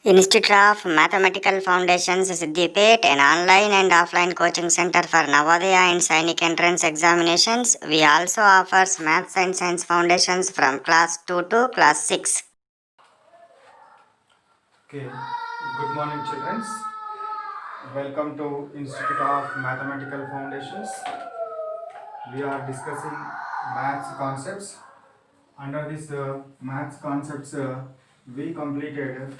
Institute of Mathematical Foundations Siddipet, an online and offline coaching center for Navodaya and Sainik entrance examinations. We also offers Maths and Science Foundations from class 2 to class 6. Okay, good morning children. Welcome to Institute of Mathematical Foundations. We are discussing maths concepts. Under this maths concepts, we completed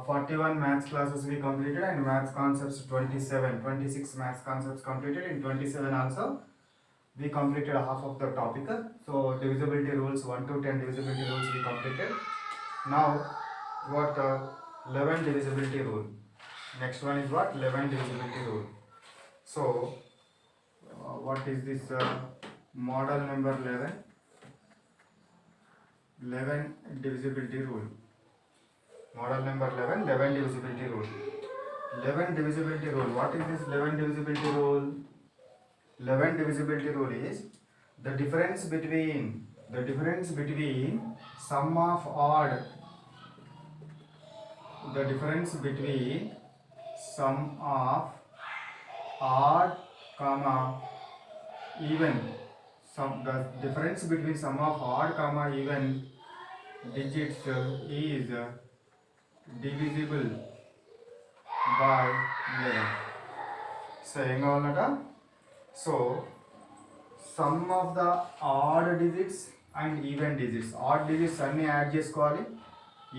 41 maths classes we completed and maths concepts 26 maths concepts completed. In 27 also we completed half of the topic. So divisibility rules 1 to 10 divisibility rules we completed. Now what 11 divisibility rule. Next one is what 11 divisibility rule. So what is this model number 11 divisibility rule. Model number 11 divisibility rule. 11 divisibility rule. What is this 11 divisibility rule? 11 divisibility rule is the difference between sum of odd, the difference between sum of odd comma even, the difference between sum of odd comma even digits is divisible by 11. So ఏం కావాలట? So sum of the odd digits and even digits, odd digits అన్ని add చేసుకోవాలి,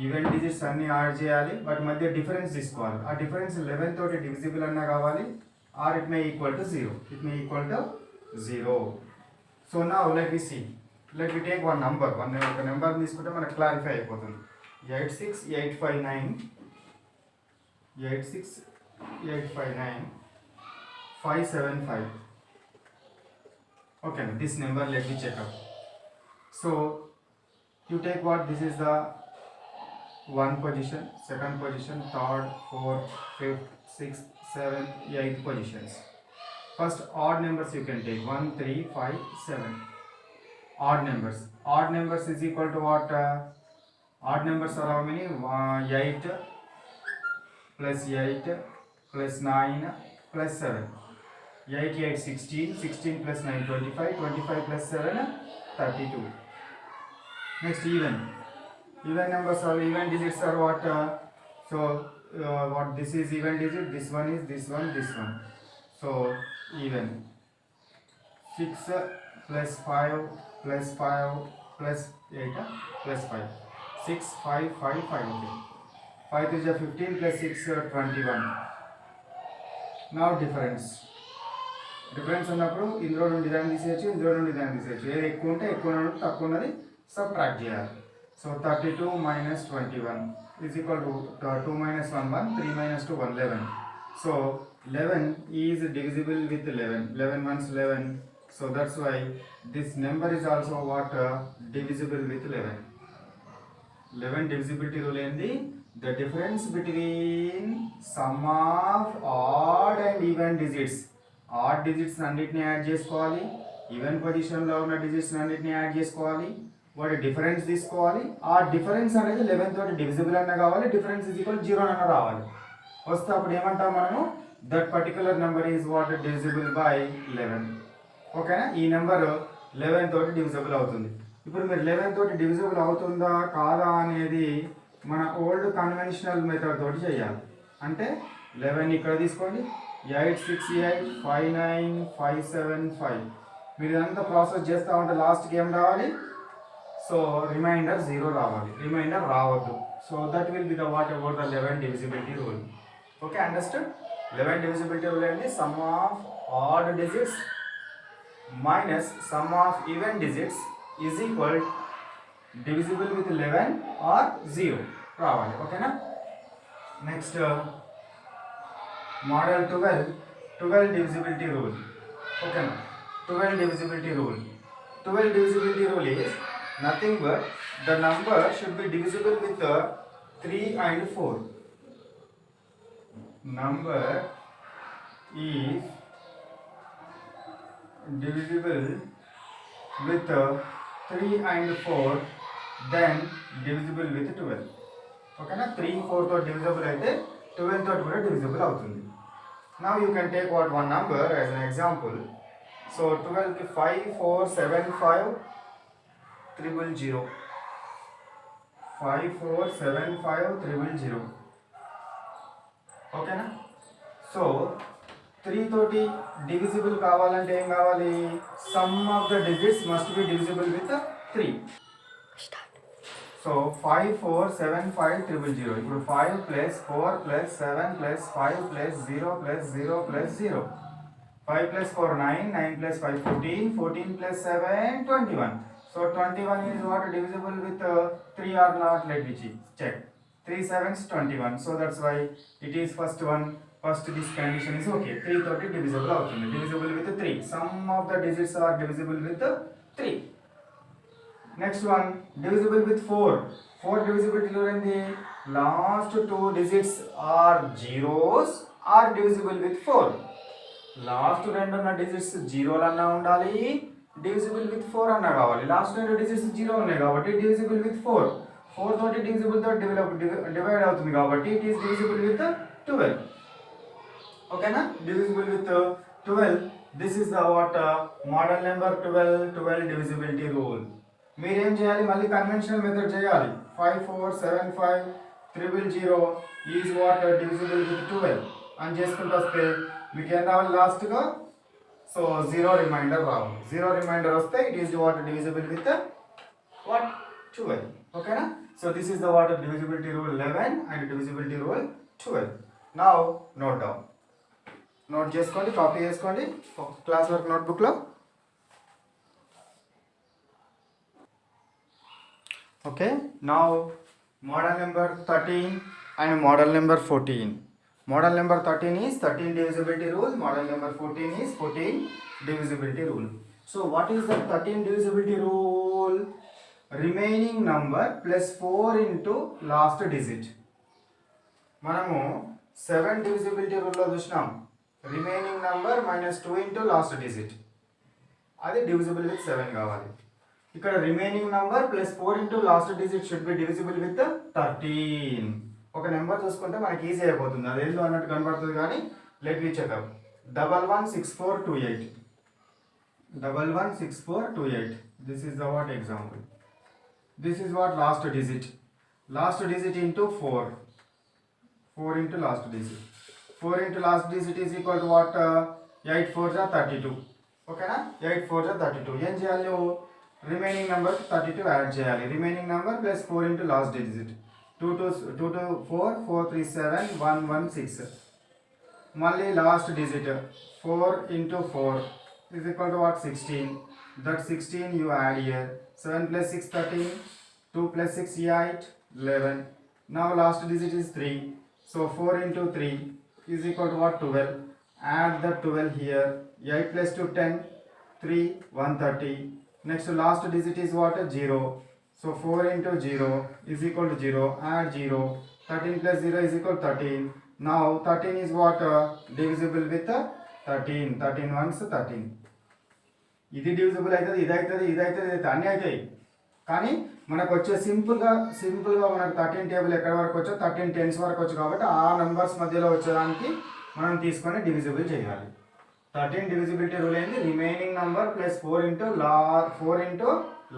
even digits అన్ని add చేయాలి, వాటి మధ్య difference తీసుకోవాలి. ఆ డిఫరెన్స్ 11 తోటి డివిజిబుల్ అన్నా కావాలి, or it may equal to 0. It may equal to 0. So నా let we see, let we take one number, ఒక నెంబర్ తీసుకుంటే మనకు క్లారిఫై అయిపోతుంది. 86859 okay, this number let me check out. So you take what, this is the one position, second position, third, fourth, fifth, sixth, seventh, eighth positions. First odd numbers you can take 1 3 5 7. Odd numbers is equal to what? Odd numbers are how many? 8 plus 8 plus 9 plus 7. 8 8 16, 16 plus 9 25, 25 plus 7 32. Next even numbers are, even digits are what? What this is even digit, this one is this one. So even 6 plus 5 plus 5 plus 8 plus 5, 6 5 5 5. Okay, 5 is 15 plus 6 21. Now difference ఉన్నప్పుడు ఇందులో నుండి దాన్ని తీసేయచ్చు, ఇందులో నుండి దాన్ని తీసేయచ్చు. ఏది ఎక్కువ ఉంటే ఎక్కువ ఉన్నప్పుడు తక్కువ ఉన్నది సబ్ట్రాక్ట్ చేయాలి. So 32 minus 21 is equal to 2 minus 1 1, 3 minus 2 1 11. So 11 is divisible with 11. 11 ones 11. So that's why this number is also what? Divisible with 11. 11 divisibility rule ఏంది? The difference between sum of odd and even digits. Odd digits అన్నిటిని add చేసుకోవాలి, even పొజిషన్లో ఉన్న digits అన్నిటిని add చేసుకోవాలి, వాటి difference తీసుకోవాలి. ఆ డిఫరెన్స్ అనేది 11 తోటి డివిజిబుల్ అన్న కావాలి, డిఫరెన్స్ ఈజ్ ఈక్వల్ 0 అన్న రావాలి. వస్తే అప్పుడు ఏమంటాం మనము? That particular number is what? Divisible by 11. ఓకేనా? ఈ నెంబర్ 11 తోటి డివిజిబుల్ అవుతుంది. ఇప్పుడు మీరు 11 తోటి డివిజిబుల్ అవుతుందా కాదా అనేది మన ఓల్డ్ కన్వెన్షనల్ మెథడ్ తోటి చేయాలి. అంటే 11 ఇక్కడ తీసుకోండి, 868 59 575. మీరు ఇదంతా ప్రాసెస్ చేస్తూ ఉంటే లాస్ట్కి ఏం రావాలి? సో రిమైండర్ 0 రావాలి, రిమైండర్ రావద్దు. So that will be the what about the 11 divisibility rule. Okay, understood? 11 divisibility rule ఏంటి? Sum of odd digits minus sum of even digits is equal divisible with 11 or 0 రావాలి. ఓకేనా? Next model 12 divisibility rule. Okay, 12 divisibility rule. 12 divisibility rule is nothing but the number should be divisible with 3 and 4. Number is divisible with 3 and 4, then divisible with 12. ఓకేనా. 3, 4 తో divisible అయితే 12 తోటి కూడా divisible అవుతుంది. Now you can take what one number as an example. So 12 కి 5, 4, 7, 5, 000. 5, 4, 7, 5, 000. ఓకేనా. So 3 తోటి divisible కావాలంటే ఏం కావాలి? Some of the digits must B divisible with 3. So 5, 4, 7, 5, 000. ఇప్పుడు 5 plus 4 plus 7 plus 5 plus 0 plus 0 plus 0. 5 plus 4, 9, 9 plus 5, 14, 14 plus 7, 21. So 21 is what divisible with 3 or not? Let me check. 3 sevens 21. So that's why it is first one. First this condition is okay. 3 30 divisible అవుతుంది. Divisible with 3. Some of the digits are divisible with 3. Next one, divisible with 4. 4 divisibility lo endi last 2 digits are zeros are divisible with 4. Last రెండు ఉన్న digits జీరోలు అన్నా ఉండాలి, divisible with 4 అన్నా కావాలి. Last రెండు digits zero ఉన్నాయి కాబట్టి డివిజిబుల్ విత్ 4. 4 తోటి డివిజిబుల్ తో డివైడ్ అవుతుంది కాబట్టి ఇట్ ఈస్ డివిజిబుల్ విత్ 12. ఓకేనా. Divisible with 12. This is the what model number 12 divisibility rule. మీరేం చేయాలి? మళ్ళీ కన్వెన్షనల్ మెథడ్ చేయాలి. 5, 4, 7, 5, 000 ఈజ్ వాట్ డివిజిబుల్ విత్ 12 అని చేసుకుంటూ వస్తే మీకు ఏం రావాలి లాస్ట్గా? సో 0 రిమైండర్ రావాలి. 0 రిమైండర్ వస్తే it is what divisible with what 12. ఓకేనా. So this is the what divisibility rule 11 and divisibility rule 12. Now note down, note చేసుకోండి, కాపీ చేసుకోండి క్లాస్ వర్క్ నోట్బుక్లో. Okay. Now model number 13 and model number 14. Model number 13 is 13 divisibility rule. Model number 14 is 14 divisibility rule. So what is the 13 divisibility rule? Remaining number plus 4 into last digit. మనము 7 divisibility rule లో చూసినాం. Remaining number minus 2 into last digit. అది divisible with 7 కావాలి. ఇక్కడ remaining number plus 4 into last digit should be divisible with 13. ఒక number చూసుకుంటే మనకి easy అయిపోతుంది, అది ఏందో అన్నట్టు కనబడుతుంది. కానీ let we check up. 116428. 116428. This is the what example. This is what last digit. Last digit into 4. 4 into last digit. 4 into last digit is equal to what 8 4 జా 32. ఓకేనా. 8 4 జా 32. ఏం చేయాలి? రిమైనింగ్ నెంబర్ 32 యాడ్ చేయాలి. Remaining number plus 4 into last digit. 2 to 4, 4 3 7, 1 1 6. మళ్ళీ last digit 4 into 4 is equal to what? 16. That 16 you add here. 7 plus 6 13. 2 plus 6 8 11. Now last digit is 3. So 4 into 3 is equal to what? 12. Add the 12 here. 8 plus 2 10. 3 130. Next last digit is what? 0. So 4 into 0 is equal to 0. Add 0. 13 plus 0 is equal to 13. Now 13 is what? Divisible with 13. 13 ones 13. ఇది divisible అవుతుంది, ఇది అవుతుంది, ఇది అవుతుంది, ఇది అన్నీ అవుతాయి. కానీ మనకు వచ్చే సింపుల్గా మనకు 13 టేబుల్ ఎక్కడ వరకు వచ్చో 13 10s వరకు వచ్చు కాబట్టి ఆ నెంబర్స్ మధ్యలో వచ్చేదానికి మనం తీసుకొని డివిజిబుల్ చేయాలి. 13 డివిజిబిలిటీ రూల్ ఏంది? Remaining number plus 4 into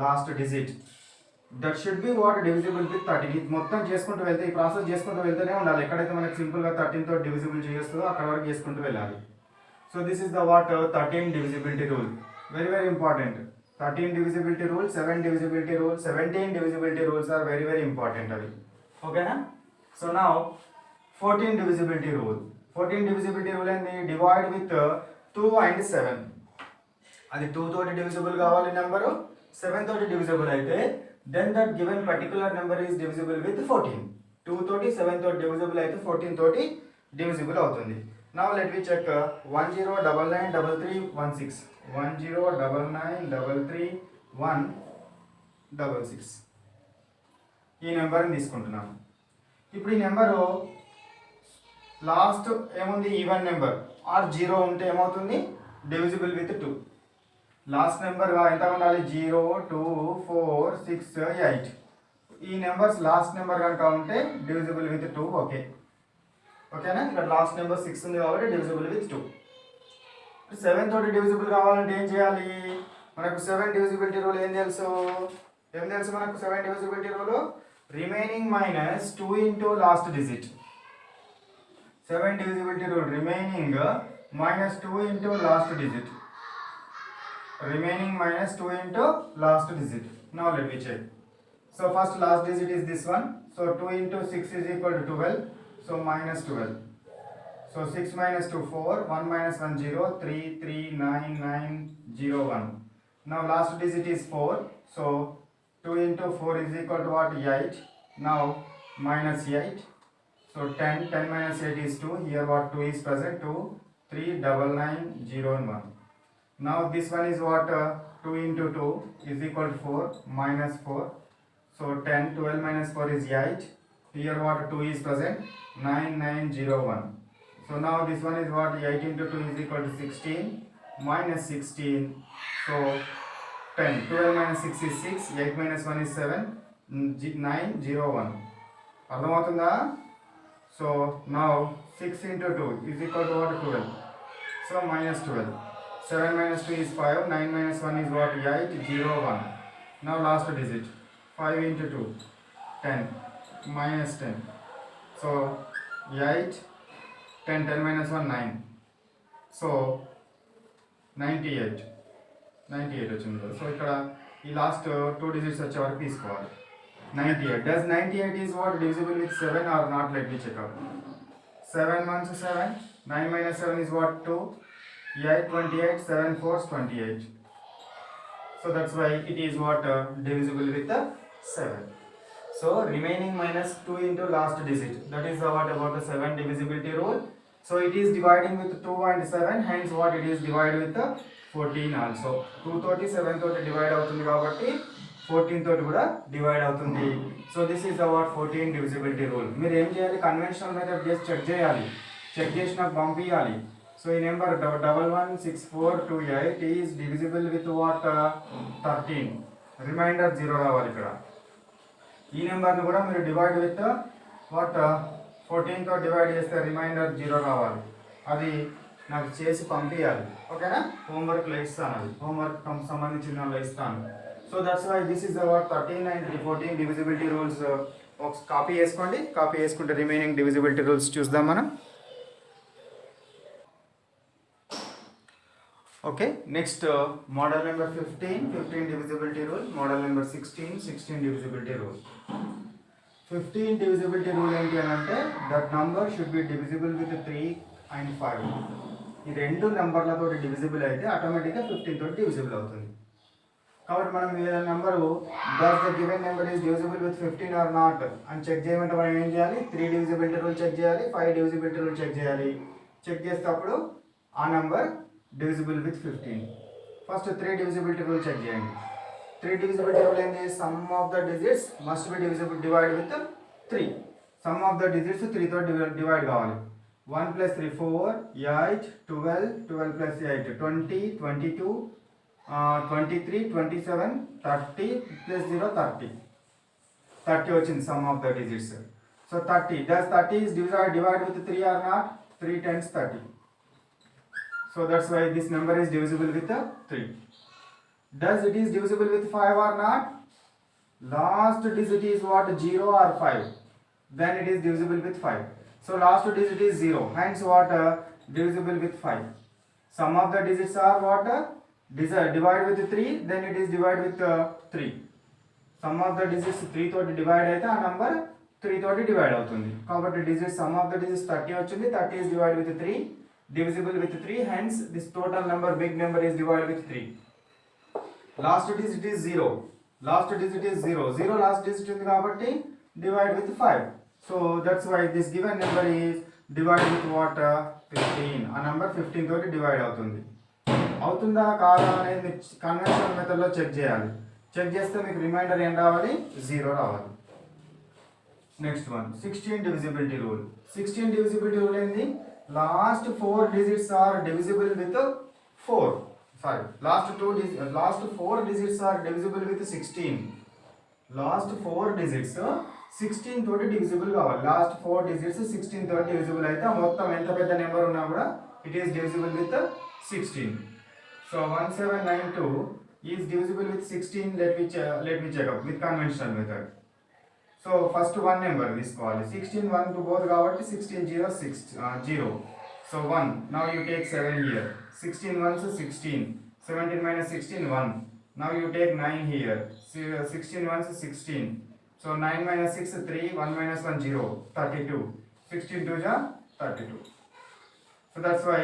last digit. That should be what divisible with 13. ఇది మొత్తం చేసుకుంటూ వెళ్తే, ఈ ప్రాసెస్ చేసుకుంటూ వెళ్తూనే ఉండాలి. ఎక్కడైతే మనకి సింపుల్గా 13 తో డివిజిబుల్ చేస్తుందో అక్కడ వరకు చేసుకుంటూ వెళ్ళాలి. So this is the what 13 divisibility rule. Very very important. 13 divisibility rule, 7 divisibility rule, 17 divisibility rules are very very important అవి. ఓకేనా. So now 14 divisibility rule. 14 divisibility rule ఏంది? Divide with 2 and 7. అది 2 తోటి డివిజిబుల్ కావాలి నెంబరు, 7 తోటి divisible అయితే then that given particular number is divisible with 14. 2 తోటి 7 తోటి డివిజిబుల్ అయితే 14 తోటి డివిజిబుల్ అవుతుంది. Now let we check 10993316. 10993316 ఈ నెంబర్ని తీసుకుంటున్నాను. ఇప్పుడు ఈ నెంబరు లాస్ట్ ఏముంది? ఈవెన్ నెంబర్ ఆర్ 0 ఉంటే ఏమవుతుంది? Divisible with 2. లాస్ట్ నెంబర్ ఎంత ఉండాలి? 0 2 4 6 8. ఈ నెంబర్స్ లాస్ట్ నెంబర్ కనుక ఉంటే డివిజిబుల్ విత్ 2 ఓకే. ఓకేనా? ఇక్కడ లాస్ట్ నెంబర్ 6 ఉంది కాబట్టి డివిజిబుల్ విత్ 2. 7 తోటి డివిజిబుల్ కావాలంటే ఏం చేయాలి? మనకు 7 డివిజిబిలిటీ రూల్ ఏం తెలుసు మనకు 7 divisibility rule remaining minus 2 into last digit. 7 divisibility rule remaining minus 2 into last digit. Remaining minus 2 into last digit. Now let me check. So first last digit is this one. So 2 into 6 is equal to 12. So minus 12. So 6 minus 2 4. 1 minus 1 0. 3 3 9 9 0 1. Now last digit is 4. So 2 into 4 is equal to what? 8. Now minus 8. So 10 minus 8 is 2. Here what? 2 is present. 2 3 9 9 0 and 1. Now this one is what? 2 into 2 is equal to 4 minus 4. So 10 12 minus 4 is 8. Here what? 2 is present. 9 9 0 1. So now this one is what? 8 into 2 is equal to 16 minus 16. So 10 12 minus 6 is 6. 8 minus 1 is 7. 9 0 1. అర్థమవుతుందా? So now 6 into 2 is equal to what? 12. So minus 12. 7 minus 2 is 5. 9 minus 1 is what? 8. 0 1. Now last digit. 5 into 2. 10. Minus 10. So 8. 10. 10 minus 1 9. So 98. 98 వచ్చింది. So ఇక్కడ ఈ last 2 digits వచ్చే వరకు తీసుకోవాలి. 98. Does 98 is what? Divisible with 7 or not? Let me check out. 7 1 is 7. 9 minus 7 is what? 2. 8 28. 7 4 is 28. So that's why it is what? Divisible with the 7. So remaining minus 2 into last digit. That is what about the 7 divisibility rule. So it is dividing with 2 and 7. Hence what? It is divided with the 14 also. 2 తోటి 7 తోటి divide అవుతుంది కాబట్టి 14 తోటి కూడా divide అవుతుంది. So this is our 14 divisibility rule. మీరు ఏం చేయాలి? కన్వెన్షనల్ మెథడ్ చేసి చెక్ చేయాలి. చెక్ చేసి నాకు పంపించాలి. సో ఈ number 116428 is divisible with what? 13. Remainder 0 రావాలి ఇక్కడ. ఈ నెంబర్ని కూడా మీరు డివైడ్ విత్ వాట్? 14 తో డివైడ్ చేస్తే రిమైండర్ 0 రావాలి. అది నాకు చేసి పంపించాలి. ఓకేనా? హోంవర్క్లో ఇస్తాను. అది హోంవర్క్ సంబంధించిన దానిలో ఇస్తాను. So that's why this is our 13 and 14 divisibility rules. Copy చేసుకోండి. కాపీ చేసుకుంటే రిమైనింగ్ డివిజిబిలిటీ రూల్స్ చూద్దాం మనం. Okay, next model number 15 divisibility rule. Model number 16 divisibility rule. 15 divisibility rule ఏంటి అని అంటే that number should be divisible with 3 and 5. ఈ రెండు నెంబర్లతో divisible అయితే ఆటోమేటిక్గా 15 తోటి డివిజిబుల్ అవుతుంది. కాబట్టి మనం ఏదైనా number does the given number is divisible with 15 or not అని చెక్ చేయమంటే మనం ఏం చేయాలి? 3 డివిజిబిలిటీ రూల్ చెక్ చేయాలి, 5 డివిజిబిలిటీ రూల్ చెక్ చేయాలి. చెక్ చేసేటప్పుడు ఆ number divisible with 15. First 3 divisibility rule check చేయండి. 3 డివిజిబిలిటీ రూల్ ఏంటి? Sum of the digits must be divide with 3. Sum of the digits 3 తో డివైడ్ కావాలి. 1 + 3 4, 8, 12, 12 + 8 20, 22, 23, 27, 30 + 0 30. 30 వచ్చింది some of the digits. So 30. Does 30 is divide with 3 or not? 3 times 30. So that's why this number is divisible with 3. Does it is divisible with 5 or not? Last digit is what? 0 or 5. Then it is divisible with 5. So last digit is 0. Hence what? Divisible with 5. Sum of the digits are what? Divide with 3. Then it is divide with 3. Sum of the digits 3 తోటి divide అయితే ఆ number 3 తోటి divide అవుతుంది. కాబట్టి digit sum of the digits 30 వచ్చింది. 30 is divided with 3. Divisible with 3. Hence this total number, big number, is divided with 3. Last digit is 0. Last digit is 0. 0 last digit ఉంది కాబట్టి divide with 5. So that's why this given number is divided with what? 15. ఆ number 15 తోటి divide అవుతుంది. అవుతుందా కాదా అనేది conventional మెథడ్లో check చేయాలి. చెక్ చేస్తే మీకు రిమైండర్ ఏం రావాలి? 0 రావాలి. Next one 16 divisibility rule. 16 divisibility rule ఏంది? Last 4 digits are divisible with 4. Sorry, last 4 digits are divisible with 16. Last 4 digits 16 తోటి డివిజిబుల్ కావాలి. లాస్ట్ 4 డిజిట్స్ 16 తోటి డివిజిబుల్ అయితే మొత్తం ఎంత పెద్ద నెంబర్ ఉన్నా కూడా it is divisible with 16. So 1792 is divisible with 16. let me check up with conventional method. So first 1 number తీసుకోవాలి. 16 1 టు బోత్ కాబట్టి 16 0 0. So 1. Now you take 7 here. 16 ones 16. 17 minus 16 1. Now you take 9 here. 16 ones 16. So 9 minus 6 3. 1 minus 1 0. 32. 16 2 ja 32. So that's why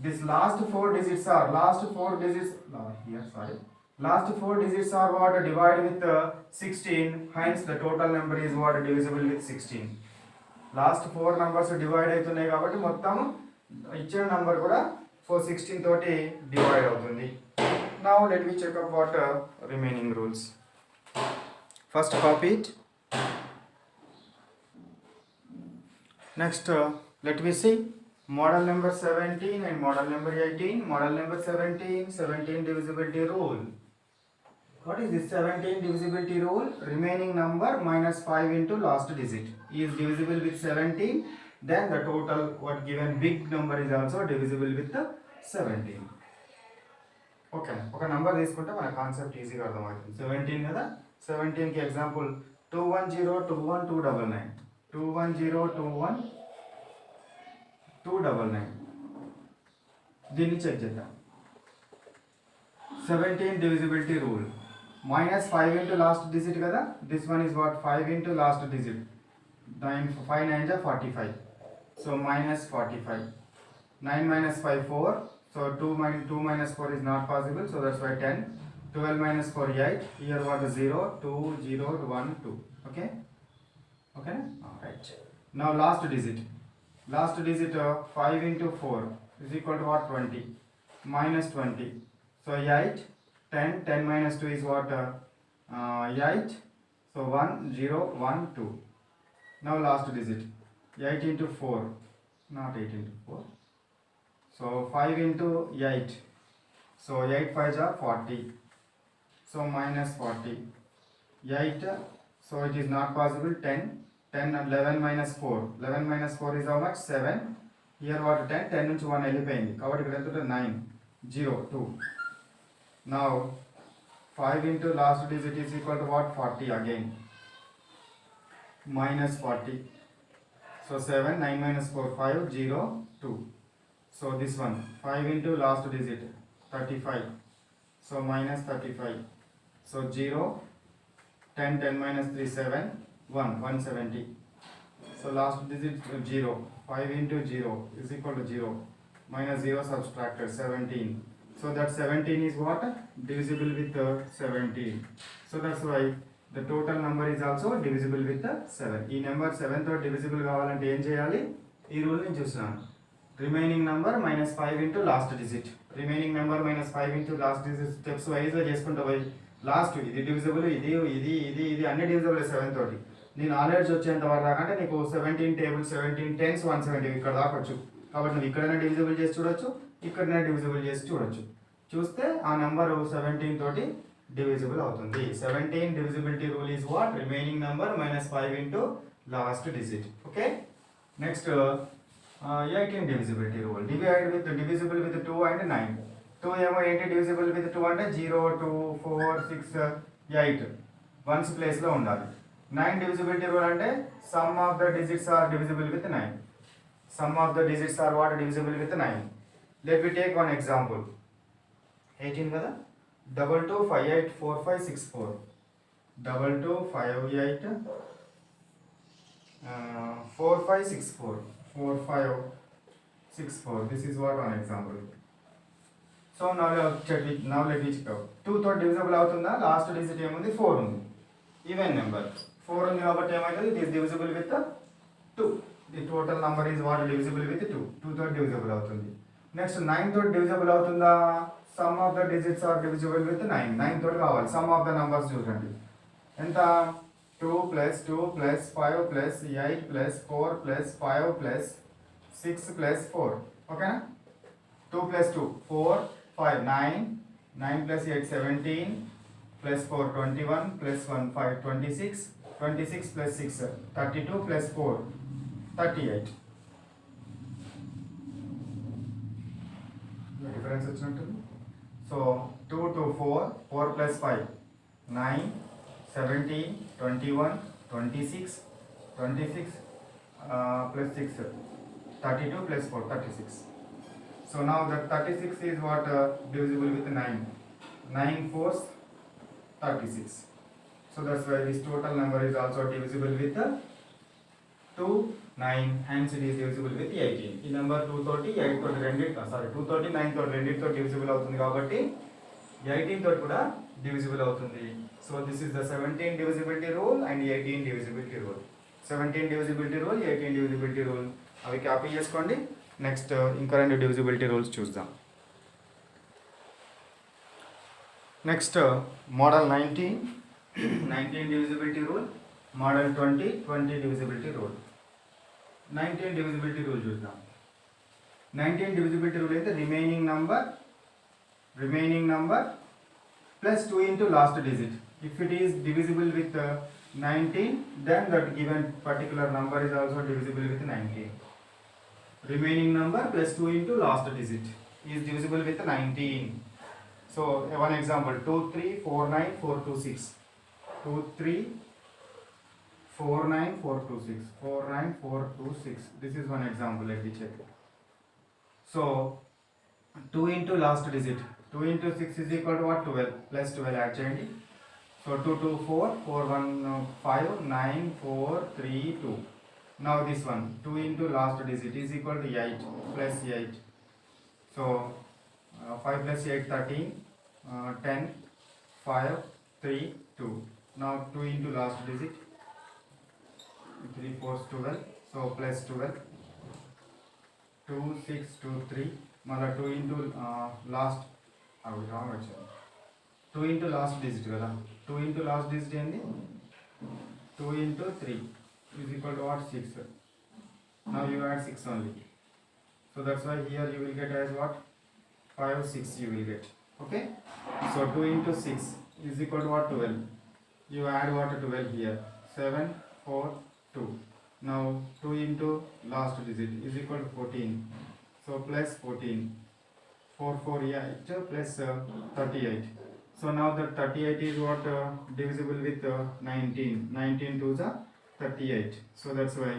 this last 4 digits are last 4 digits are what divided with 16. Hence the total number is what divisible with 16. Last 4 numbers divide అవుతున్నాయి కాబట్టి మొత్తం ఇచ్చిన number కూడా 416 తోటి divide అవుతుంది. Now let me check up what remaining rules. First copy it. Next let me see model number 17 and model number 18. Model number 17 divisibility rule. What is this 17 divisibility rule? Remaining number minus 5 into last digit is divisible with 17. Then the total what given big number is also divisible with the 17. Okay, ఒక number తీసుకుంటే మన concept ఈజీగా అర్థమవుతుంది. 17 కదా, 17 కి example 21021 299 299. దీన్ని check చేద్దాం. 17 divisibility rule. Minus 5 into last digit kada. This one is what 5 into last digit. 9 5 9 ja 45. So minus 45. 9 minus 5 4. So 2 minus 4 is not possible. So that's why 10. 12 minus 4 8. Here what 0 2 0 1 2. Okay. Okay. All right. Now last digit. Last digit 5 into 4 is equal to what 20. Minus 20. So 8. 10 minus 2 is what 8. So 1 0 1 2. Now last digit 8 into 4, not 8 into 4. So 5 into 8. So 8 5 are 40. So minus 40. 8. So it is not possible. 10 and 11 minus 4. 11 minus 4 is how much? 7. Here what 10? 10 నుంచి 1 వెళ్ళిపోయింది కాబట్టి ఇక్కడ ఎంత 9 0 2. Now 5 into last digit is equal to what? 40 again. Minus 40. So 7 9 minus 4 5 0 2. So this one 5 into last digit 35. So minus 35. So 0 10 10 minus 3 7 1 170. So last digit 0. 5 into 0 is equal to 0. Minus 0 subtracted 17. So that 17 is what? Divisible with 17. So that's why the total number is also divisible with 7. ఈ number 7 తో divisible కావాలంటే ఏం చేయాలి? ఈ rule ని చూస్తున్నాను. Remaining number minus 5 into last digit. Remaining number minus 5 into last digit steps wise గా చేసుకుంటూ పోయి లాస్ట్ ఇది డివిజిబుల్ ఇది అన్ని డివిజిబుల్ 7 తోటి. నీ నాలెడ్జ్ వచ్చేంత వరకు దాకంటే నీకు 17 టేబుల్ 17 10s 170 ఇక్కడ దాకొచ్చు. కాబట్టి నువ్వు ఇక్కడైనా డివిజిబుల్ చేసి చూడొచ్చు, ఇక్కడనే డివిజిబుల్ చేసి చూడొచ్చు. చూస్తే ఆ నెంబర్ 17 తోటి డివిజిబుల్ అవుతుంది. 17 divisibility rule is what? Remaining number minus 5 into last digit. Okay. Next 18 divisibility rule. Divisible with 2 and 9. 2 ఏమో ఏంటి divisible with 2 అంటే 0 2 4 6 8 వన్స్ ప్లేస్ లో ఉండాలి. 9 divisibility rule అంటే sum of the digits are divisible with 9. Sum of the digits are what? Divisible with 9. Let me take one example. 18 కదా 22 58 45 64. 22 58 4564. 4564. This is what one example. So now let me check out. 2 తో divisible అవుతుందా? Last digit ఏముంది? 4 ఉంది. Even number 4 ఉంది కాబట్టి ఏమవుతుంది? It is divisible with 2. The total number is what? Divisible with 2. 2 తో divisible అవుతుంది. నెక్స్ట్ 9 తో divisible అవుతుందా? Sum of the digits are divisible with 9. 9 తోటి కావాలి. Sum of the numbers చూడండి. ఎంత? 2 plus 2 plus 5 plus 8 plus 4 plus 5 plus 6 plus 4. Okay? 2 plus 2 4 5 9 9 plus 8 17 plus 4 21 plus 1 5 26 26 plus 6 32 plus 4 38 difference వచ్చినట్టుంది. So 2 to 4 4 plus 5 9 17 21 26 26 plus 6 32 plus 4 36. So now that 36 is what divisible with 9. 9 fours 36. So that's why this total number is also divisible with 2 9, hence it is divisible with 18. ఈ number 230 8 తోటి రెండిటి sorry 230 9 తోటి రెండిటితో divisible అవుతుంది కాబట్టి 18 తోటి కూడా divisible అవుతుంది. So this is the 17 divisibility rule and 18 divisibility rule. 17 divisibility rule, 18 divisibility rule అవి కాపీ చేసుకోండి. నెక్స్ట్ ఇంకా రెండు divisibility rules చూద్దాం. Next model 19 divisibility rule, model 20 divisibility rule. 19 divisibility rule చూద్దాం. 19 divisibility rule అయితే remaining number plus 2 into last digit. If it is divisible with 19, then that given particular number is also divisible with 19. Remaining number plus 2 into last digit is divisible with 19. So one example 2 3 4 9 4 2 6 2 3 4 9 4 2 6 4 9 4 2 6. This is one example. Let me check. So 2 into last digit, 2 into 6 is equal to what? 12 plus 12 add cheyandi. So 2 2 4 4 1 5 9 4 3 2. Now this one 2 into last digit is equal to 8 plus 8. So 5 plus 8 13 10 5 3 2. Now 2 into last digit 3 4 12. So plus 12 2 6 2 3. మళ్ళీ 2 into last 2 into last digit కదా. 2 into last digit ఏంది 2 into 3 is equal to what? 6. Now you add 6 only. So that's why here you will get as what? 5 6 you will get. Okay. So 2 into 6 is equal to what? 12. You add what? 12 here. 7 4 2. Now 2 into last digit is equal to 14. So plus 14. 4 4 8 plus 38. So now the 38 is what? Divisible with 19. 19 to the 38. So that's why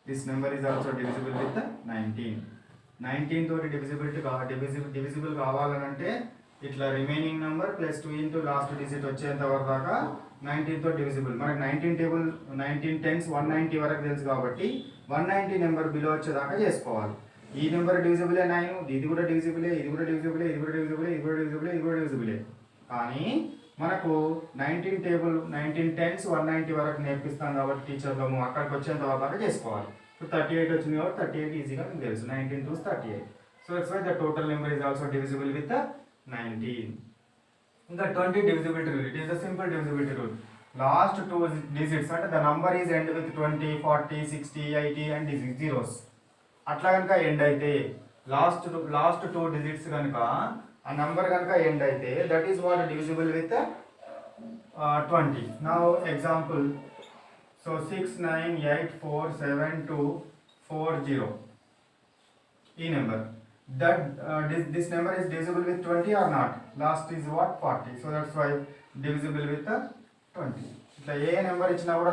this number is also divisible with 19. 19 తోటి divisible కావాలనంటే ఇట్లా remaining number plus 2 into last digit వచ్చేంత వరకు దాకా 19 తో divisible. మనకి 19 table 19 tense 190 వరకు తెలుసు కాబట్టి 190 నెంబర్ బిలో వచ్చేదాకా చేసుకోవాలి. ఈ నెంబర్ డివిజిబులే 9, ఇది కూడా డివిజిబులే, ఇది కూడా డివిజిబులే, ఇది కూడా డివిజిబులే, ఇది కూడా డివిజిబులే, ఇది కూడా డివిజిబులే. కానీ మనకు 19 టేబుల్ 19 టెన్స్ 190 వరకు నేర్పిస్తాం కాబట్టి టీచర్లో అక్కడికి వచ్చేంత వరకు చేసుకోవాలి. ఇప్పుడు 38 వచ్చింది కాబట్టి 38 ఈజీగా మీకు తెలుసు. 19 to 38. So that's why the total number is also divisible with 19. The 20 divisibility rule. It is a simple divisibility rule. Last two digits అంటే the number is end with 20, 40, 60, 80 and zeros. అట్లా కనుక ఎండ్ అయితే last two digits కనుక ఆ number కనుక end అయితే that is what divisible with 20. Now example so 6 9 8 4 7 2 4 0 ఈ number that this number is divisible with 20 or not. Last is what? 40. So that's why divisible with 20. ఇట్లా ఏ number ఇచ్చినా కూడా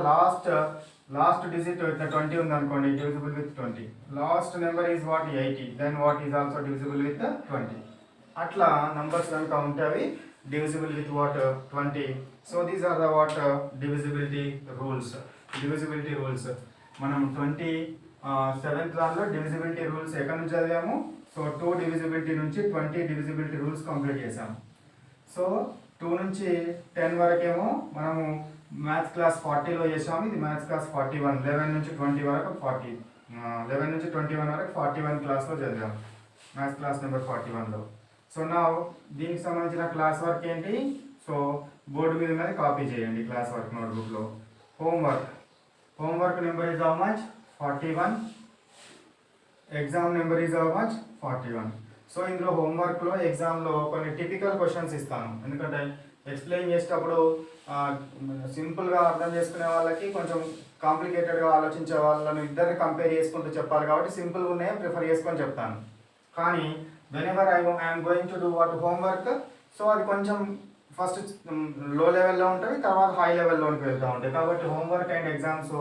last digit ఇట్లా 20 ఉంది అనుకోండి, divisible with 20. Last number is what 80, then what is also divisible with 20. అట్లా numbers కనుక ఉంటే అవి divisible with what 20. So these are the what divisibility rules. మనం 27th దానిలో divisibility rules ఎక్కడి నుంచి చదివాము? సో 2 divisibility నుంచి 20 divisibility rules కంప్లీట్ చేసాము. సో 2 నుంచి 10 వరకేమో మనము మ్యాథ్స్ క్లాస్ 40లో చేసాము. ఇది మ్యాథ్స్ క్లాస్ 41. 11 నుంచి 20 వరకు 40, 11 నుంచి 21 వరకు 41 క్లాస్లో చదివాము, మ్యాథ్స్ క్లాస్ నెంబర్ 41లో. సో నా దీనికి సంబంధించిన క్లాస్ వర్క్ ఏంటి? సో బోర్డు మీద కాపీ చేయండి క్లాస్ వర్క్ నోట్బుక్లో. homework number is how much? 41. exam number is how much? 41. So ఇందులో హోంవర్క్లో ఎగ్జామ్లో కొన్ని టిపికల్ క్వశ్చన్స్ ఇస్తాను, ఎందుకంటే ఎక్స్ప్లెయిన్ చేసేటప్పుడు సింపుల్గా అర్థం చేసుకునే వాళ్ళకి కొంచెం కాంప్లికేటెడ్గా ఆలోచించే వాళ్ళని ఇద్దరిని కంపేర్ చేసుకుంటూ చెప్పాలి కాబట్టి సింపుల్గా ఉన్నాయో ప్రిఫర్ చేసుకొని చెప్తాను. కానీ whenever I'm going to do what homework, so అది కొంచెం ఫస్ట్ లో లెవెల్లో ఉంటుంది, తర్వాత హై లెవెల్లోకి వెళ్తూ ఉంటాయి. కాబట్టి homework and exams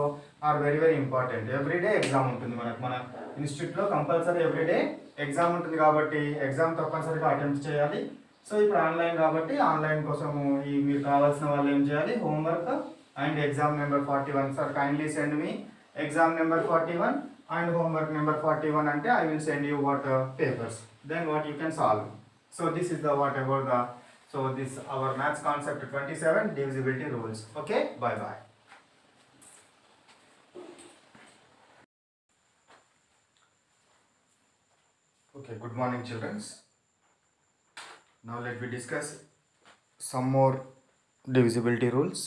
are very very important. Everyday exam ఉంటుంది మన ఇన్స్టిట్యూట్లో కంపల్సరీ ఎవ్రీడే ఎగ్జామ్ ఉంటుంది కాబట్టి ఎగ్జామ్ తప్పనిసరిగా అటెంప్ట్ చేయాలి. సో ఇప్పుడు ఆన్లైన్ కాబట్టి ఆన్లైన్ కోసము ఈ మీరు కావాల్సిన వాళ్ళు ఏం చేయాలి, homework and exam number 41. Sir kindly send me exam number 41 and homework number 41 అంటే I will send you what papers, then what you can solve. So this is the what about the, so this our maths concept 27 divisibility rules. Okay, bye bye. Okay, good morning children. Now let me discuss some more divisibility rules.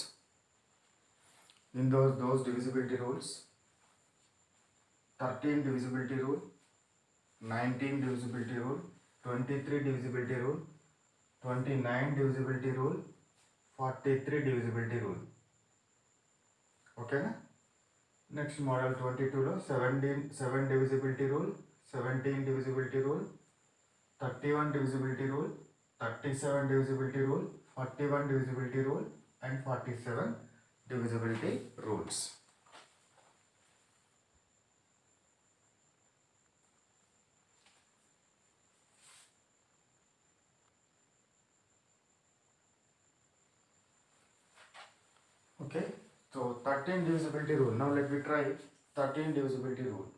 In those divisibility rules, 13 divisibility rule, 19 divisibility rule, 23 divisibility rule, 29 divisibility rule, 43 divisibility rule. Okay na? Next model 22 lo 7 divisibility rule, 17 divisibility rule, 31 divisibility rule, 37 divisibility rule, 41 divisibility rule and 47 divisibility rules. Okay, so 13 divisibility rule. Now let me try 13 divisibility rule.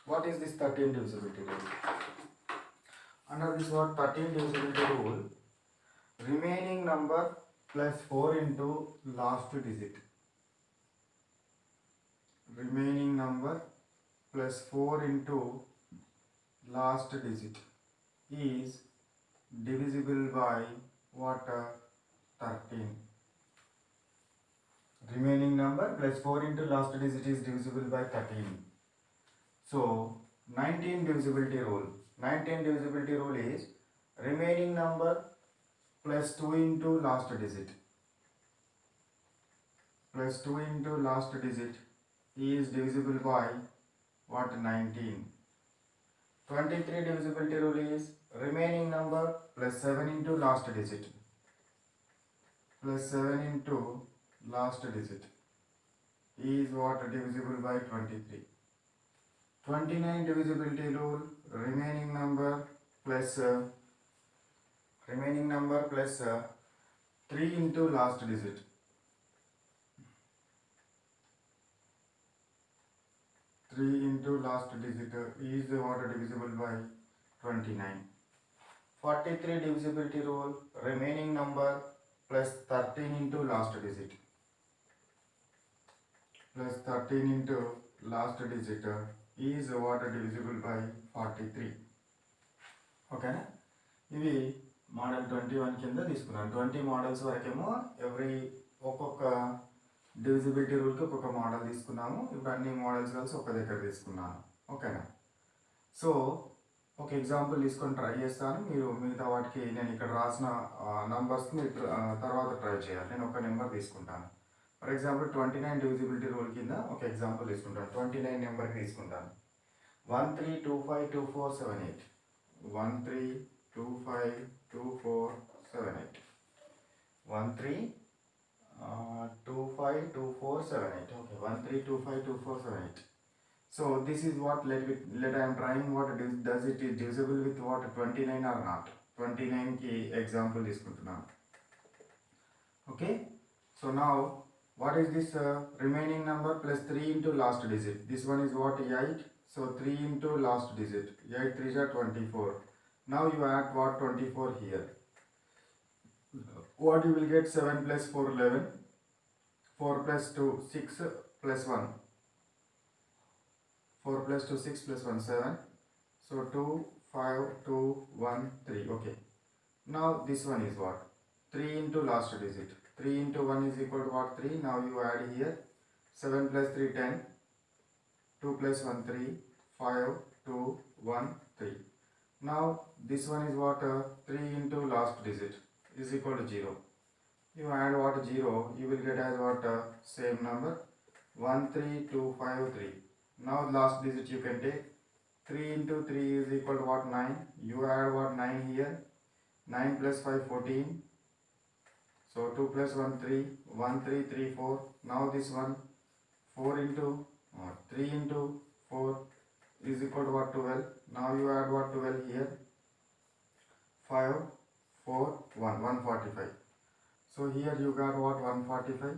What is this 13 divisibility rule? Under this what 13 divisibility rule, remaining number plus 4 into last digit. Remaining number plus 4 into last digit is divisible by what? 13. Remaining number plus 4 into last digit is divisible by 13. So 19 divisibility rule. 19 divisibility rule is remaining number plus 2 into last digit. Plus 2 into last digit is divisible by what? 19. 23 divisibility rule is remaining number plus 7 into last digit. Plus 7 into last digit is what? Divisible by 23. 29 divisibility rule, remaining number plus 3 into last digit. 3 into last digit is what? Divisible by 29. 43 divisibility rule, remaining number plus 13 into last digit. Plus 13 into last digit is what? Divisible by 43. ఓకేనా? ఇవి model 21 కింద తీసుకున్నాను. 20 models వరకేమో ఒక్కొక్క divisibility రూల్కి ఒక్కొక్క model తీసుకున్నాము. ఇప్పుడు అన్ని models కలిసి ఒక దగ్గర తీసుకున్నాను. ఓకేనా? సో ఒక ఎగ్జాంపుల్ తీసుకొని ట్రై చేస్తాను. మీరు మిగతా వాటికి నేను ఇక్కడ రాసిన నంబర్స్కి మీరు తర్వాత ట్రై చేయాలి. నేను ఒక నెంబర్ తీసుకుంటాను. ఫర్ ఎగ్జాంపుల్ 29 డివిజిబిలిటీ రూల్ కింద ఒక ఎగ్జాంపుల్ తీసుకుంటాను. 29 నెంబర్కి తీసుకుంటాను. 13252478. 13252478. 13252478. Okay, 13252478. So this is what let I am trying what does it is divisible with what? 29 or not? 29 ki example తీసుకుంటున్నాను. Okay, so now what is this remaining number plus 3 into last digit? This one is what? 8. So 3 into last digit. 8 3 are 24. Now you add what? 24 here. What you will get? 7 plus 4 11. 4 plus 2 6 plus 1. 4 plus 2 6 plus 1 7. So 2 5 2 1 3. Okay. Now this one is what? 3 into last digit. 3 into 1 is equal to what? 3. Now you add here 7 plus 3 10. 2 plus 1 3. 5 2 1 3. Now this one is what? 3 into last digit is equal to 0. You add what 0, you will get as what same number 13253. Now last digit you can take 3 into 3 is equal to what 9. You add what 9 here. 9 plus 5 14. So 2 plus 1 3. 1 3 3 4. Now this one 4 into 3 into 4 is equal to what 12. Now you add what 12 here. 5 4 1 145. So here you got what 145.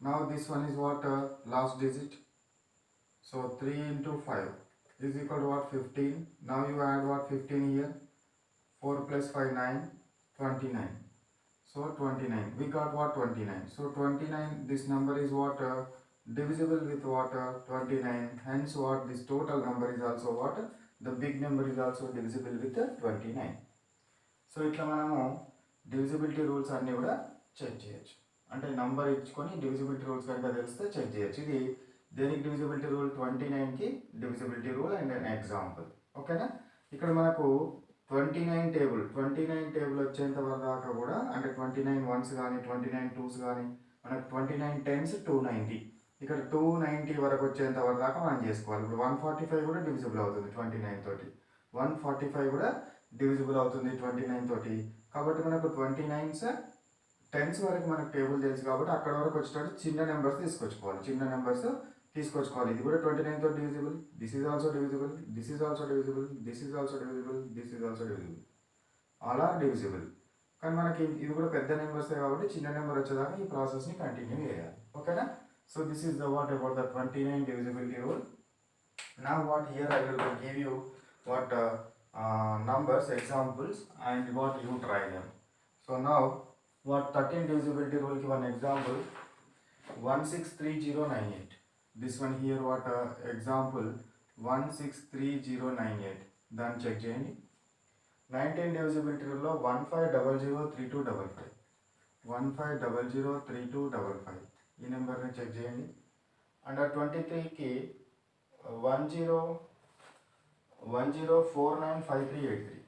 Now this one is what last digit. So 3 into 5 is equal to what 15. Now you add what 15 here. 4 plus 5 9 29. So 29. We got what 29. So 29, this number is what divisible with what 29. Hence what this total number is also what the big number is also divisible with 29. So ఇట్లా మనము divisibility rules అన్నీ కూడా check చేయొచ్చు. అంటే number ఇచ్చుకొని divisibility rules కనుక తెలిస్తే check చేయొచ్చు. ఇది దేనికి డివిజిబిలిటీ రూల్ 29కి divisibility rule and an example. ఓకేనా. ఇక్కడ మనకు 29 టేబుల్ వచ్చేంత వరకు దాకా కూడా అంటే 29 వన్స్ కానీ 29 టూస్ కానీ మనకు 29 టెన్స్ 290. ఇక్కడ 290 వరకు వచ్చేంత వరకు దాకా మనం చేసుకోవాలి. ఇప్పుడు 145 కూడా డివిజిబుల్ అవుతుంది 29 తోటి. 145 కూడా డివిజిబుల్ అవుతుంది 29 తోటి. కాబట్టి మనకు 29s టెన్స్ వరకు మనకు టేబుల్ తెలుసు కాబట్టి అక్కడ వరకు వచ్చేటప్పుడు చిన్న నెంబర్స్ తీసుకొచ్చుకోవాలి. ఇది కూడా 29 తో divisible. This is also divisible. This is also divisible. This is also divisible. This is also divisible. All are divisible. కానీ మనకి ఇది కూడా పెద్ద నెంబర్సే కాబట్టి చిన్న నెంబర్ వచ్చేదాకా ఈ ప్రాసెస్ని కంటిన్యూ చేయాలి. ఓకేనా. So this is the what about the 29 divisibility rule. Now what here I will give you what numbers examples and what you try them. So now what 13 divisibility rule ki one example 163098. This one here what example 163098. Then check cheyandi. 19 divisibility rule lo 15003255. 15003255 ఈ number ని check చేయండి. Under 23 కి 10495383.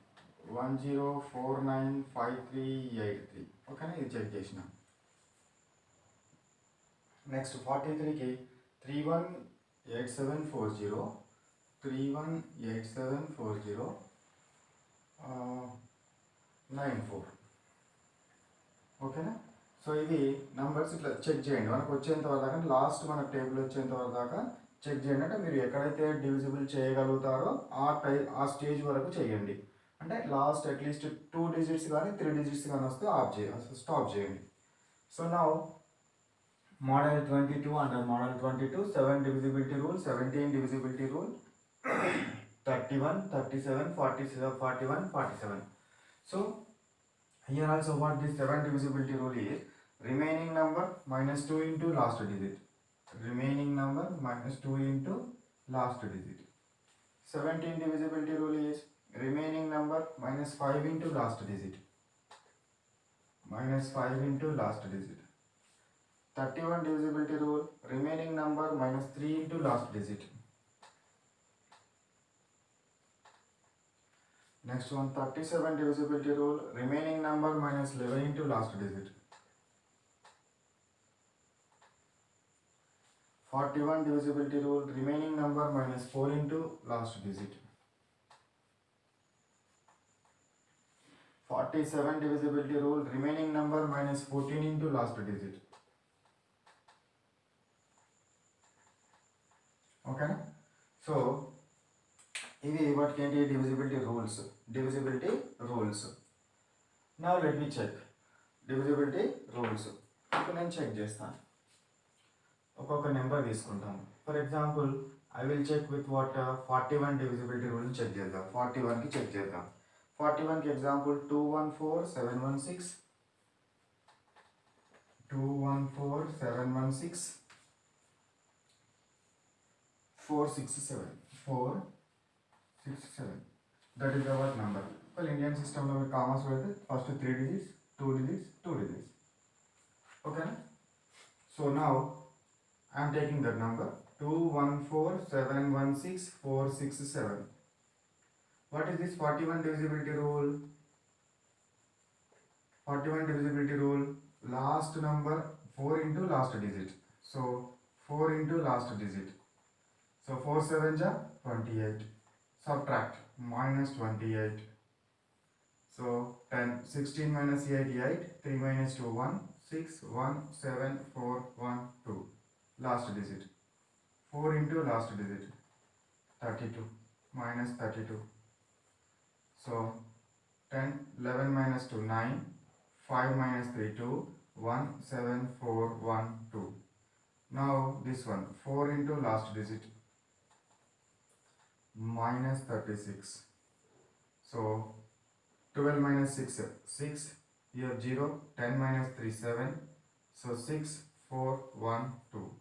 10495383. ఓకేనా. ఇది check చేసిన. Next 43 కి 318740. 318740 94. ఓకేనా. So ఇది నంబర్స్ ఇట్లా చెక్ చేయండి. మనకు వచ్చేంత వరకు దాకా లాస్ట్ మన టేబుల్ వచ్చేంత వరకు దాకా చెక్ చేయండి. అంటే మీరు ఎక్కడైతే డివిజిబుల్ చేయగలుగుతారో ఆ స్టేజ్ వరకు చేయండి. అంటే లాస్ట్ అట్లీస్ట్ 2 digits కానీ 3 digits కానీ వస్తే స్టాప్ చేయండి. So now model 22 under model 22 7 divisibility rule, 17 divisibility rule, 31, 37, 47, 41, 47. So here also what this 7 divisibility rule is, remaining number minus 2 into last digit. Remaining number minus 2 into last digit. 17 divisibility rule is remaining number minus 5 into last digit. Minus 5 into last digit. 31 divisibility rule, remaining number minus 3 into last digit. Next one 37 divisibility rule, remaining number minus 11 into last digit. 41 divisibility rule, remaining number minus 4 into last digit. 47 divisibility rule, remaining number minus 14 into last digit. Okay, so ఇవి వాటికి ఏంటి divisibility rules. Now let me check divisibility rules. ఇప్పుడు నేను check చేస్తాను. ఒక్కొక్క number తీసుకుంటాను. For example I will check with what 41 divisibility rule check చేద్దాం. 41కి చెక్ చేద్దాం. 41కి example 214716, 214716, 467. That is our number. Well, Indian system లో కామర్స్ పెడితే first 3 digits, 2 digits, 2 digits. Okay. So now I am taking that number 214716,467. What is this 41 divisibility rule? 41 divisibility rule. last number 4 into last digit. So 4 into last digit. So 4 7 ja 28. Subtract minus 28. So 10, 16 minus 8, 8, 3 minus 2, 1, 6, 1, 7, 4, 1, 2. Last digit. 4 into last digit. 32 minus 32. So 10, 11 minus 2, 9, 5 minus 3, 2, 1, 7, 4, 1, 2. Now this one, 4 into last digit. Minus 36. So 12 minus 6, 6, here 0, 10 minus 3, 7, so 6, 4, 1, 2.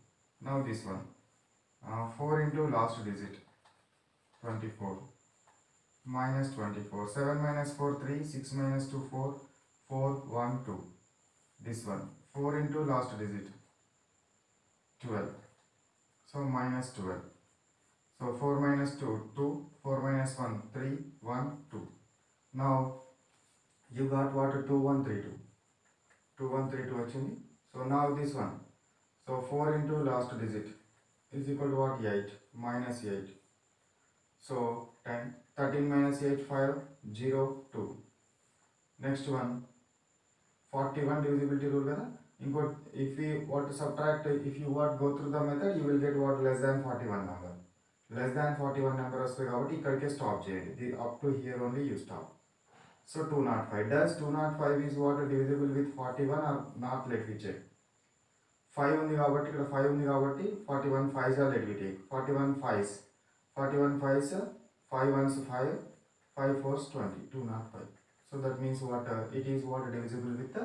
Now this one, 4 into last digit, 24, minus 24, 7 minus 4, 3, 6 minus 2, 4, 4, 1, 2. This one, 4 into last digit, 12, so minus 12. So 4 minus 2, 2, 4 minus 1, 3, 1, 2. Now you got what? 2132. 2132 actually. So now this one. So 4 into last digit is equal to what? 8. Minus 8. So 10. 13 minus 8, 5, 0, 2. Next one. 41 divisibility rule. If we want to subtract, if you want go through the method, you will get what? Less than 41 number. Less than 41 number వస్తుంది కాబట్టి ఇక్కడికే stop చేయండి. Up to here only you stop. So 205. Does 205 is what divisible with 41 or not? Let me check. 5 ఉంది కాబట్టి ఇక్కడ 5 ఉంది కాబట్టి 41 5s are let me take. 41 5s. 41 5s 5 1s 5 5 4s 20. 205. So that means what it is what divisible with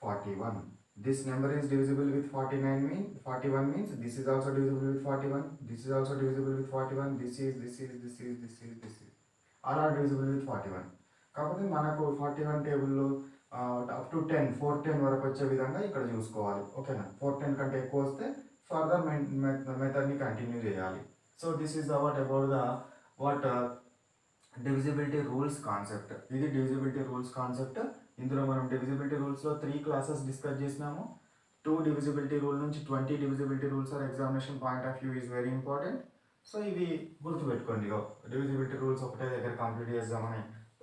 41. This number is divisible with 41 means this is also divisible with 41. This is also divisible with 41. This is all are divisible with 41. కాకపోతే మనకు 41 టేబుల్లో up to 10 410 వరకు వచ్చే విధంగా ఇక్కడ చూసుకోవాలి. ఓకేనా? 410 కంటే ఎక్కువ వస్తే ఫర్దర్ మెథడ్ని కంటిన్యూ చేయాలి. So this is about the what divisibility rules concept. ఇది డివిజిబిలిటీ రూల్స్ కాన్సెప్ట్. ఇందులో మనం డివిజిబిలిటీ రూల్స్లో 3 క్లాసెస్ డిస్కస్ చేసినాము. 2 డివిజిబిలిటీ రూల్ నుంచి 20 divisibility rules are examination point of view is very important. So ఇవి గుర్తుపెట్టుకోండి. డివిజిబిలిటీ రూల్స్ ఒకటే దగ్గర కంప్లీట్ చేద్దామని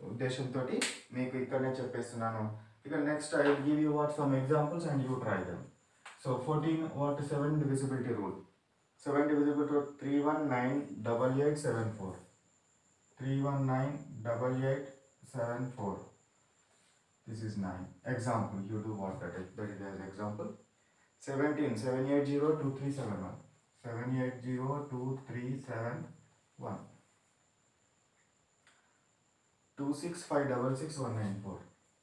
ఉద్దేశంతో మీకు ఇక్కడనే చెప్పేస్తున్నాను. ఇక next I will give you what some examples and you try them. So 14 what 7 divisibility rule. 7 divisibility rule 3198874. 3198874. This is 9. Example, you do what that is as example. 17 7802371. 7802371. 26566 194.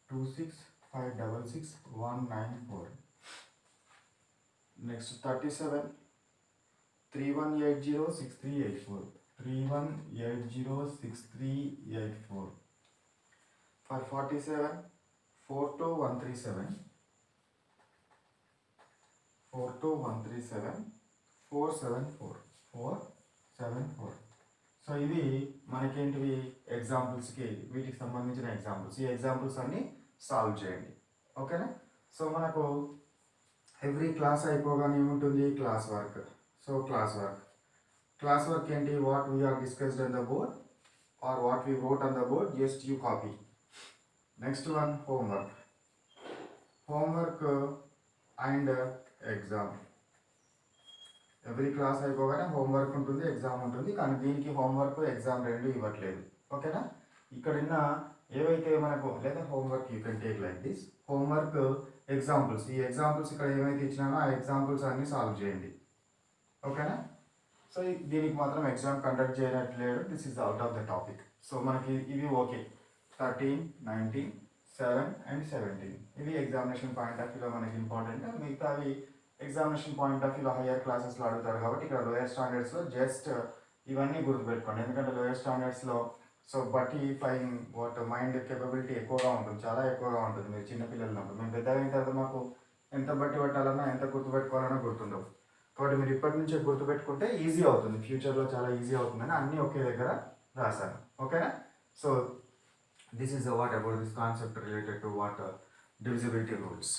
26566 194. Next 37 3180 6384. 3180 6384. For 47 42137. 42137 474. 474. So ఇవి మనకేంటివి ఎగ్జాంపుల్స్కి వీటికి సంబంధించిన examples. ఈ examples అన్నీ solve చేయండి. ఓకేనా? So మనకు every class అయిపోగానే ఏముంటుంది? Class work. So class work ఏంటి? What we are discussed on the board or what we wrote on the board, just you copy. Next one, homework and exam. Every class అయిపోగానే homework ఉంటుంది, exam ఉంటుంది. కానీ దీనికి homework exam రెండు ఇవ్వట్లేదు. ఓకేనా? ఇక్కడున్న ఏవైతే మనకు లేదా homework you can take like this. Homework examples, ఈ ఎగ్జాంపుల్స్ ఇక్కడ ఏమైతే ఇచ్చినానో ఆ ఎగ్జాంపుల్స్ అన్నీ సాల్వ్ చేయండి. ఓకేనా? సో దీనికి మాత్రం ఎగ్జామ్ కండక్ట్ చేయట్లేదు. This is out of the topic. So మనకి ఇవి ఓకే. 13, 19, 7 and 17 ఇవి ఎగ్జామినేషన్ పాయింట్ ఆఫ్ వ్యూలో మనకి ఇంపార్టెంట్. మిగతా అవి ఎగ్జామినేషన్ పాయింట్ ఆఫ్ వ్యూలో హయ్యర్ క్లాసెస్లో అడుగుతారు కాబట్టి ఇక్కడ లోయర్ స్టాండర్డ్స్లో జస్ట్ ఇవన్నీ గుర్తుపెట్టుకోండి. ఎందుకంటే లోయర్ స్టాండర్డ్స్లో సో బట్టి ఫైన్ వాట్ మైండ్ కేపబిలిటీ ఎక్కువగా ఉంటుంది, చాలా ఎక్కువగా ఉంటుంది. మీరు చిన్నపిల్లలు ఉన్నప్పుడు, మేము పెద్దగా అయిన తర్వాత మాకు ఎంత బట్టి పట్టాలన్నా ఎంత గుర్తుపెట్టుకోవాలన్నా గుర్తుండవు. కాబట్టి మీరు ఇప్పటి నుంచే గుర్తుపెట్టుకుంటే ఈజీ అవుతుంది, ఫ్యూచర్లో చాలా ఈజీ అవుతుందని అన్నీ ఒకే దగ్గర రాశాను. ఓకేనా? So this is what about this concept related to what divisibility rules.